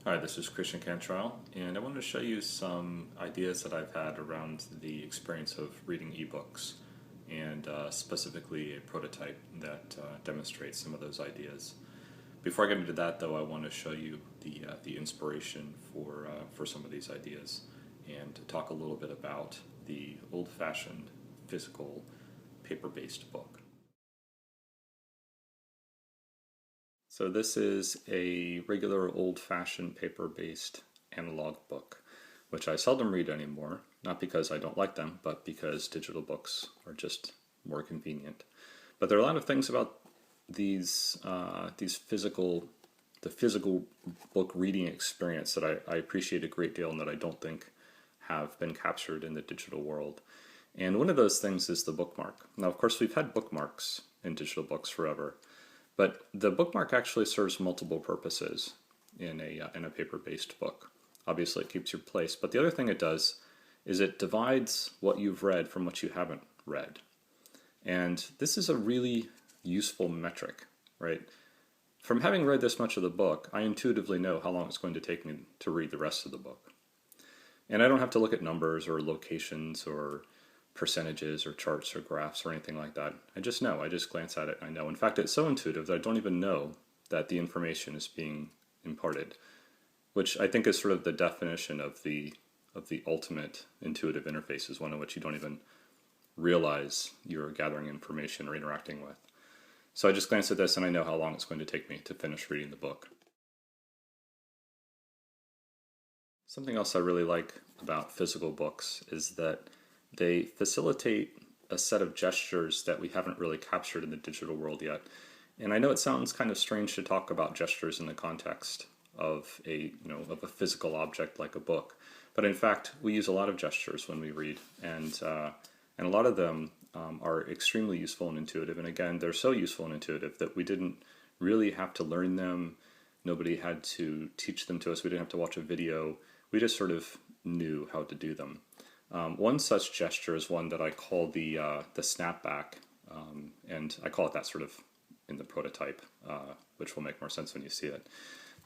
Hi, this is Christian Cantrell, and I wanted to show you some ideas that I've had around the experience of reading ebooks, and specifically a prototype that demonstrates some of those ideas. Before I get into that, though, I want to show you the inspiration for some of these ideas, and talk a little bit about the old-fashioned physical paper-based book. So this is a regular old-fashioned paper-based analog book, which I seldom read anymore, not because I don't like them, but because digital books are just more convenient. But there are a lot of things about the physical book reading experience that I appreciate a great deal and that I don't think have been captured in the digital world. And one of those things is the bookmark. Now, of course, we've had bookmarks in digital books forever. But the bookmark actually serves multiple purposes in a paper-based book. Obviously, it keeps your place, but the other thing it does is it divides what you've read from what you haven't read. And this is a really useful metric, right? From having read this much of the book, I intuitively know how long it's going to take me to read the rest of the book. And I don't have to look at numbers or locations or percentages or charts or graphs or anything like that. I just know. I just glance at it and I know. In fact, it's so intuitive that I don't even know that the information is being imparted, which I think is sort of the definition of the ultimate intuitive interface, is one in which you don't even realize you're gathering information or interacting with. So I just glance at this and I know how long it's going to take me to finish reading the book. Something else I really like about physical books is that they facilitate a set of gestures that we haven't really captured in the digital world yet. And I know it sounds kind of strange to talk about gestures in the context of a physical object like a book, but in fact we use a lot of gestures when we read, and a lot of them are extremely useful and intuitive. And again, they're so useful and intuitive that we didn't really have to learn them. Nobody had to teach them to us. We didn't have to watch a video. We just sort of knew how to do them. One such gesture is one that I call the snapback, and I call it that sort of in the prototype, which will make more sense when you see it.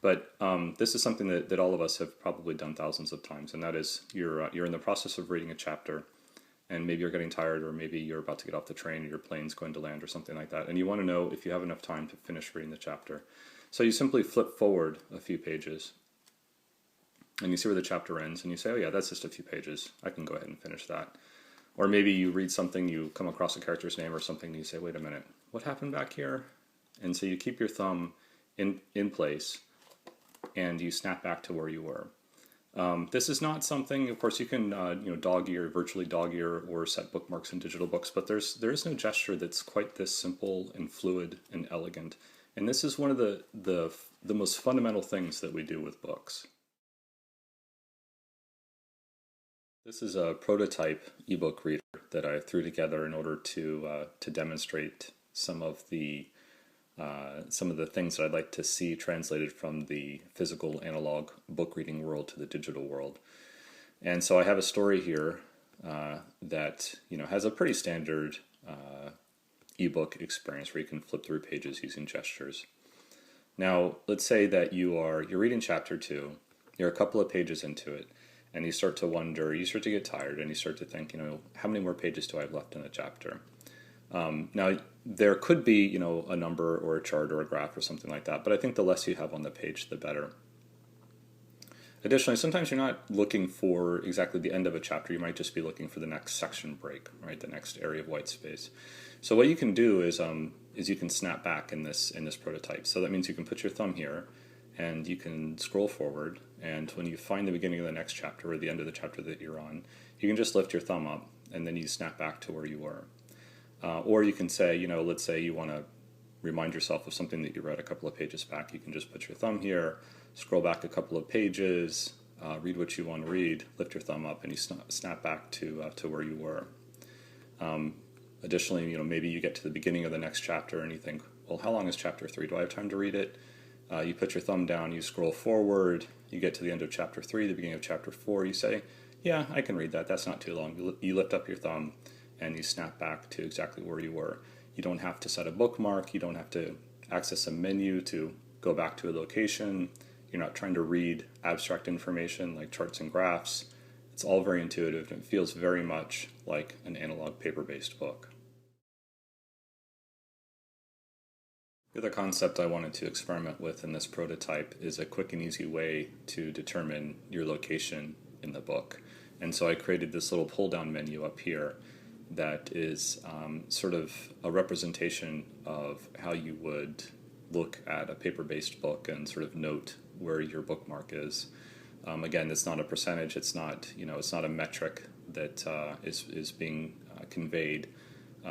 But this is something that all of us have probably done thousands of times, and that is you're in the process of reading a chapter, and maybe you're getting tired, or maybe you're about to get off the train, or your plane's going to land, or something like that, and you want to know if you have enough time to finish reading the chapter. So you simply flip forward a few pages, and you see where the chapter ends, and you say, oh yeah, that's just a few pages. I can go ahead and finish that. Or maybe you read something, you come across a character's name or something, and you say, wait a minute, what happened back here? And so you keep your thumb in place, and you snap back to where you were. This is not something, of course, you can dog ear, virtually dog ear, or set bookmarks in digital books, but there is no gesture that's quite this simple and fluid and elegant. And this is one of the most fundamental things that we do with books. This is a prototype ebook reader that I threw together in order to demonstrate some of the things that I'd like to see translated from the physical analog book reading world to the digital world. And so I have a story here that has a pretty standard ebook experience where you can flip through pages using gestures. Now, let's say that you're reading chapter 2, you're a couple of pages into it, and you start to wonder, you start to get tired, and you start to think, how many more pages do I have left in the chapter? Now, there could be, a number or a chart or a graph or something like that, but I think the less you have on the page, the better. Additionally, sometimes you're not looking for exactly the end of a chapter. You might just be looking for the next section break, right? The next area of white space. So what you can do is you can snap back in this prototype. So that means you can put your thumb here, and you can scroll forward, and when you find the beginning of the next chapter or the end of the chapter that you're on, you can just lift your thumb up, and then you snap back to where you were. Or you can say, let's say you want to remind yourself of something that you read a couple of pages back. You can just put your thumb here, scroll back a couple of pages, read what you want to read, lift your thumb up, and you snap back to where you were. Additionally, maybe you get to the beginning of the next chapter and you think, well, how long is chapter 3? Do I have time to read it? You put your thumb down, you scroll forward, you get to the end of chapter 3, the beginning of chapter 4, you say, yeah, I can read that, that's not too long. You lift up your thumb and you snap back to exactly where you were. You don't have to set a bookmark, you don't have to access a menu to go back to a location. You're not trying to read abstract information like charts and graphs. It's all very intuitive, and it feels very much like an analog paper-based book. The other concept I wanted to experiment with in this prototype is a quick and easy way to determine your location in the book. And so I created this little pull-down menu up here that is sort of a representation of how you would look at a paper-based book and sort of note where your bookmark is. Again, it's not a percentage. It's not, it's not a metric that is being conveyed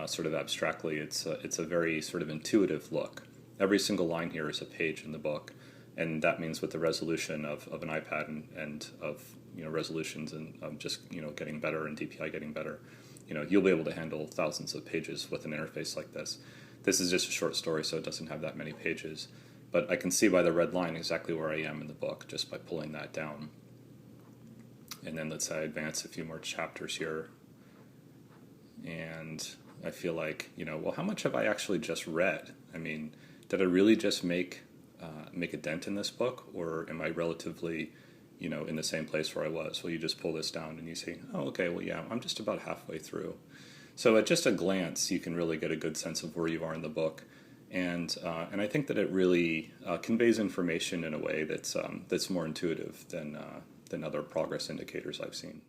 sort of abstractly. It's a very sort of intuitive look. Every single line here is a page in the book, and that means with the resolution of an iPad and of resolutions and of just getting better and DPI getting better, you'll be able to handle thousands of pages with an interface like this. This is just a short story, so it doesn't have that many pages, but I can see by the red line exactly where I am in the book just by pulling that down. And then let's say I advance a few more chapters here, and I feel like, well, how much have I actually just read? I mean, did I really just make a dent in this book, or am I relatively, in the same place where I was? Well, you just pull this down and you see, oh, okay, well, yeah, I'm just about halfway through. So at just a glance, you can really get a good sense of where you are in the book, and I think that it really conveys information in a way that's more intuitive than other progress indicators I've seen.